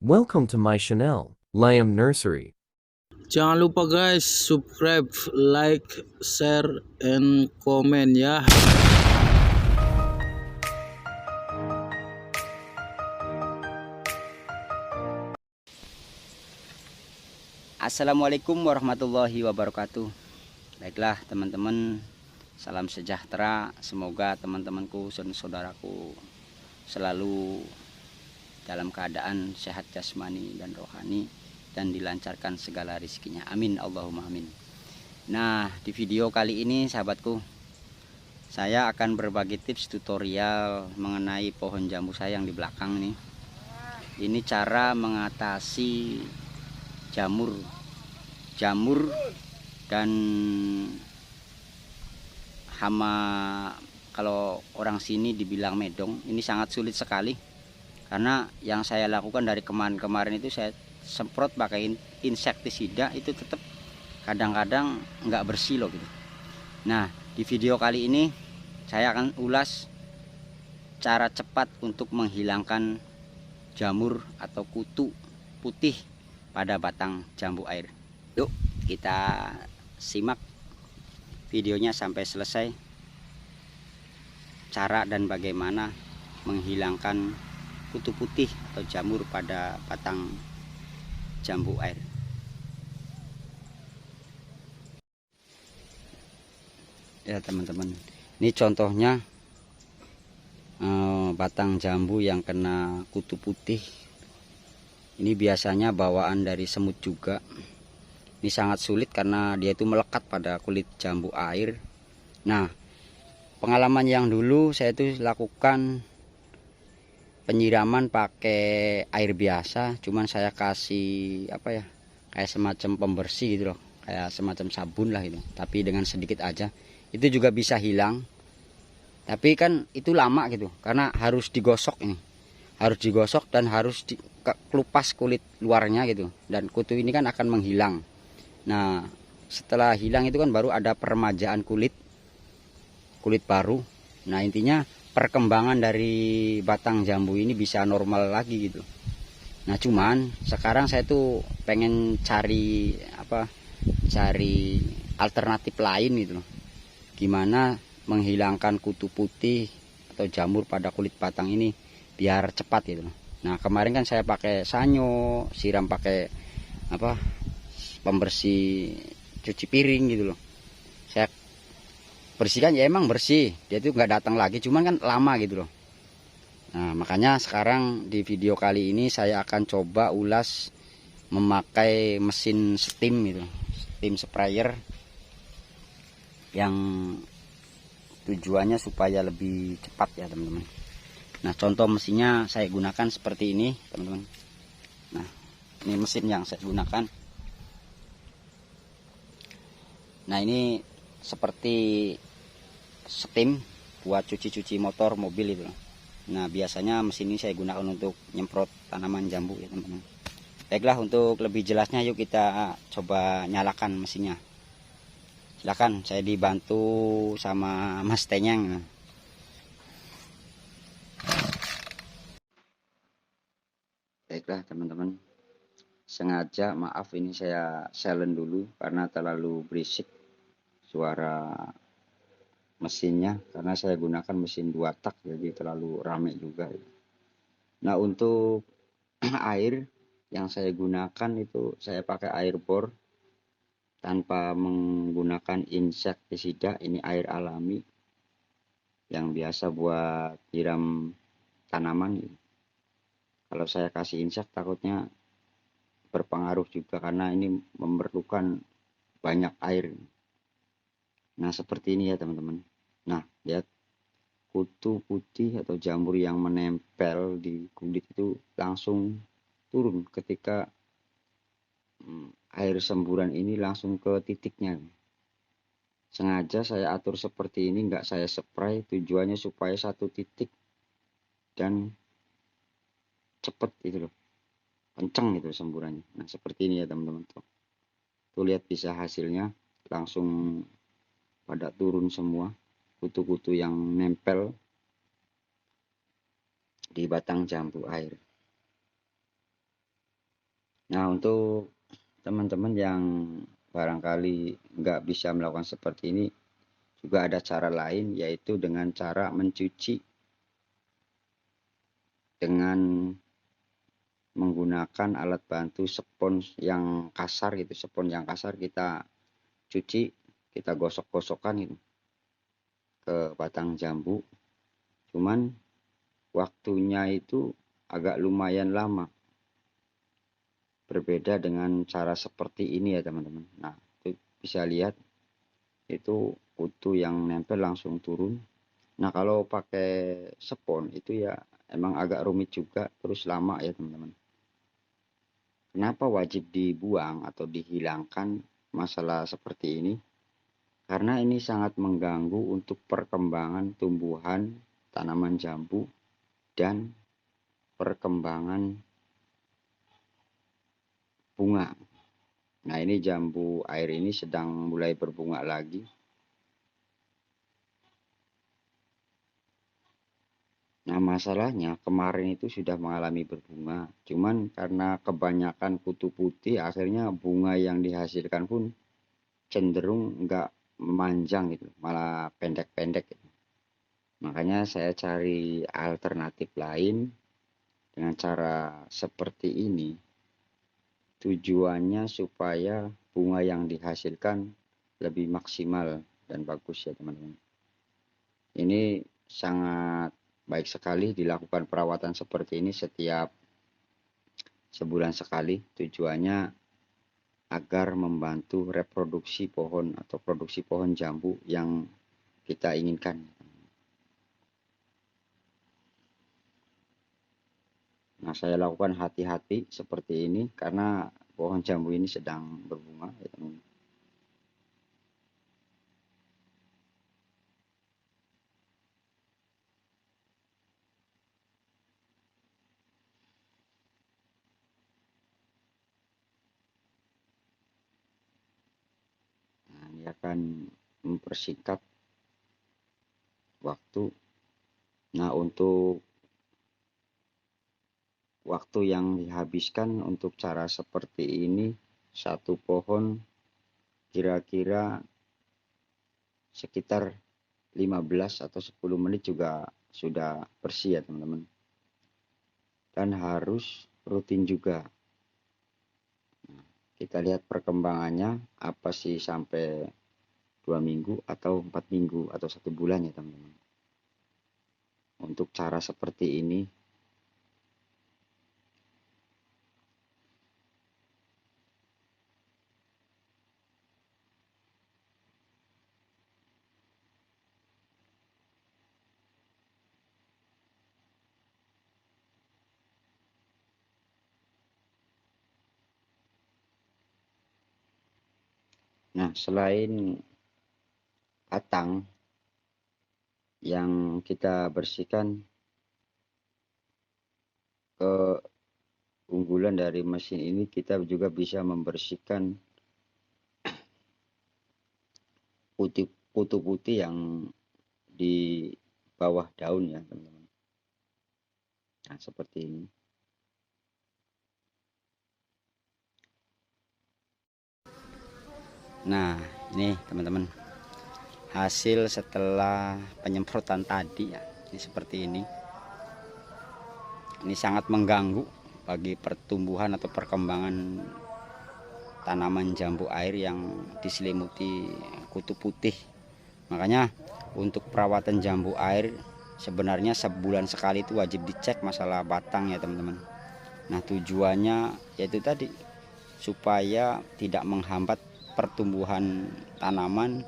Welcome to my channel, Liam Nursery. Jangan lupa guys, subscribe, like, share, and comment ya. Assalamualaikum warahmatullahi wabarakatuh. Baiklah teman-teman, salam sejahtera. Semoga teman-temanku dan saudaraku selalu dalam keadaan sehat jasmani dan rohani, dan dilancarkan segala rizkinya. Amin Allahumma amin. Nah, di video kali ini sahabatku, saya akan berbagi tips tutorial mengenai pohon jambu saya yang di belakang nih. Ini cara mengatasi jamur dan hama, kalau orang sini dibilang medong. Ini sangat sulit sekali, karena yang saya lakukan dari kemarin itu saya semprot pakai insektisida, itu tetap kadang-kadang nggak bersih loh gitu. Nah, di video kali ini saya akan ulas cara cepat untuk menghilangkan jamur atau kutu putih pada batang jambu air. Yuk kita simak videonya sampai selesai, cara dan bagaimana menghilangkan kutu putih atau jamur pada batang jambu air. Ya teman-teman, ini contohnya batang jambu yang kena kutu putih. Ini biasanya bawaan dari semut juga. Ini sangat sulit karena dia itu melekat pada kulit jambu air. Nah, pengalaman yang dulu saya itu lakukan penyiraman pakai air biasa, cuman saya kasih apa ya, kayak semacam pembersih gitu loh, kayak semacam sabun lah gitu, tapi dengan sedikit aja. Itu juga bisa hilang, tapi kan itu lama gitu, karena harus digosok. Ini harus digosok dan harus dikelupas kulit luarnya gitu, dan kutu ini kan akan menghilang. Nah, setelah hilang itu kan baru ada peremajaan kulit baru. Nah, intinya perkembangan dari batang jambu ini bisa normal lagi gitu. Nah, cuman sekarang saya tuh pengen cari alternatif lain gitu loh. Gimana menghilangkan kutu putih atau jamur pada kulit batang ini biar cepat gitu loh. Nah, kemarin kan saya pakai sanyo, siram pakai pembersih cuci piring gitu loh. Saya bersihkan, ya emang bersih, dia tuh nggak datang lagi, cuman kan lama gitu loh. Nah, makanya sekarang di video kali ini saya akan coba ulas memakai mesin steam gitu, steam sprayer, yang tujuannya supaya lebih cepat ya teman-teman. Nah, contoh mesinnya saya gunakan seperti ini teman-teman. Nah, ini mesin yang saya gunakan. Nah, ini seperti steam buat cuci-cuci motor, mobil itu. Nah, biasanya mesin ini saya gunakan untuk nyemprot tanaman jambu ya teman-teman. Baiklah, untuk lebih jelasnya yuk kita coba nyalakan mesinnya. Silakan, saya dibantu sama Mas Tenyang. Baiklah teman-teman, sengaja maaf ini saya silent dulu karena terlalu berisik suara mesinnya, karena saya gunakan mesin 2 tak, jadi terlalu rame juga. Nah, untuk air yang saya gunakan itu saya pakai air bor tanpa menggunakan insektisida. Ini air alami yang biasa buat siram tanaman. Kalau saya kasih insek takutnya berpengaruh juga, karena ini memerlukan banyak air. Nah, seperti ini ya teman-teman. Nah, lihat kutu putih atau jamur yang menempel di kulit itu langsung turun ketika air semburan ini langsung ke titiknya. Sengaja saya atur seperti ini, nggak saya spray, tujuannya supaya satu titik dan cepet gitu loh, kenceng gitu semburannya. Nah, seperti ini ya teman-teman. Tuh lihat, bisa hasilnya langsung pada turun semua kutu-kutu yang nempel di batang jambu air. Nah, untuk teman-teman yang barangkali nggak bisa melakukan seperti ini, juga ada cara lain, yaitu dengan cara mencuci dengan menggunakan alat bantu spons yang kasar gitu. Spons yang kasar kita cuci, kita gosok-gosokkan gitu ke batang jambu. Cuman waktunya itu agak lumayan lama. Berbeda dengan cara seperti ini ya teman-teman. Nah, itu bisa lihat itu kutu yang nempel langsung turun. Nah, kalau pakai spons itu ya emang agak rumit juga, terus lama ya teman-teman. Kenapa wajib dibuang atau dihilangkan masalah seperti ini? Karena ini sangat mengganggu untuk perkembangan tumbuhan tanaman jambu dan perkembangan bunga. Nah, ini jambu air ini sedang mulai berbunga lagi. Nah, masalahnya kemarin itu sudah mengalami berbunga. Cuman karena kebanyakan kutu putih, akhirnya bunga yang dihasilkan pun cenderung enggak memanjang gitu, malah pendek-pendek gitu. Makanya saya cari alternatif lain dengan cara seperti ini. Tujuannya supaya bunga yang dihasilkan lebih maksimal dan bagus ya teman-teman. Ini sangat baik sekali dilakukan perawatan seperti ini setiap sebulan sekali. Tujuannya agar membantu reproduksi pohon atau produksi pohon jambu yang kita inginkan. Nah, saya lakukan hati-hati seperti ini karena pohon jambu ini sedang berbunga ya teman. Nah, ini akan mempersingkat waktu. Nah, untuk waktu yang dihabiskan untuk cara seperti ini, satu pohon kira-kira sekitar 15 atau 10 menit juga sudah bersih ya teman-teman. Dan harus rutin juga. Kita lihat perkembangannya apa sih sampai 2 minggu atau 4 minggu atau 1 bulan ya teman-teman. Untuk cara seperti ini. Nah, selain batang yang kita bersihkan, keunggulan dari mesin ini kita juga bisa membersihkan putih-putih yang di bawah daun ya teman-teman. Nah, seperti ini. Nah, ini teman-teman, hasil setelah penyemprotan tadi ya, ini seperti ini. Ini sangat mengganggu bagi pertumbuhan atau perkembangan tanaman jambu air yang diselimuti kutu putih. Makanya untuk perawatan jambu air sebenarnya sebulan sekali itu wajib dicek masalah batang ya teman-teman. Nah, tujuannya yaitu tadi supaya tidak menghambat pertumbuhan tanaman,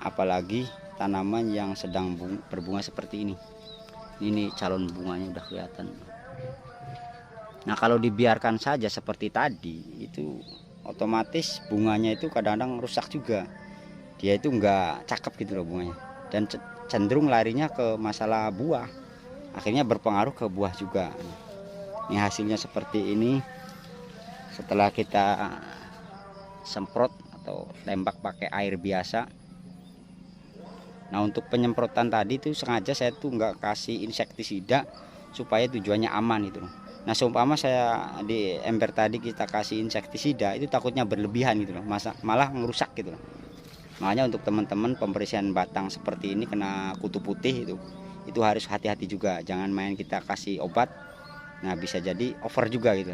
apalagi tanaman yang sedang berbunga seperti ini. Ini calon bunganya udah kelihatan. Nah, kalau dibiarkan saja seperti tadi itu otomatis bunganya itu kadang-kadang rusak juga. Dia itu enggak cakep gitu loh bunganya, dan cenderung larinya ke masalah buah, akhirnya berpengaruh ke buah juga. Ini hasilnya seperti ini setelah kita semprot atau tembak pakai air biasa. Nah, untuk penyemprotan tadi tuh sengaja saya tuh nggak kasih insektisida supaya tujuannya aman itu. Nah seumpama saya di ember tadi kita kasih insektisida, itu takutnya berlebihan gitu loh, malah ngerusak gitu loh. Makanya untuk teman-teman pembersihan batang seperti ini kena kutu putih itu harus hati-hati juga, jangan main kita kasih obat, nah bisa jadi over juga gitu.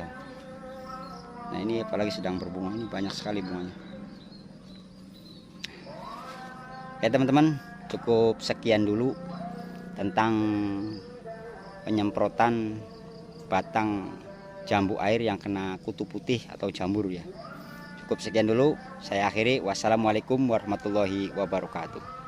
Nah ini apalagi sedang berbunga, ini banyak sekali bunganya. Ya teman-teman, cukup sekian dulu tentang penyemprotan batang jambu air yang kena kutu putih atau jamur ya. Cukup sekian dulu, saya akhiri. Wassalamualaikum warahmatullahi wabarakatuh.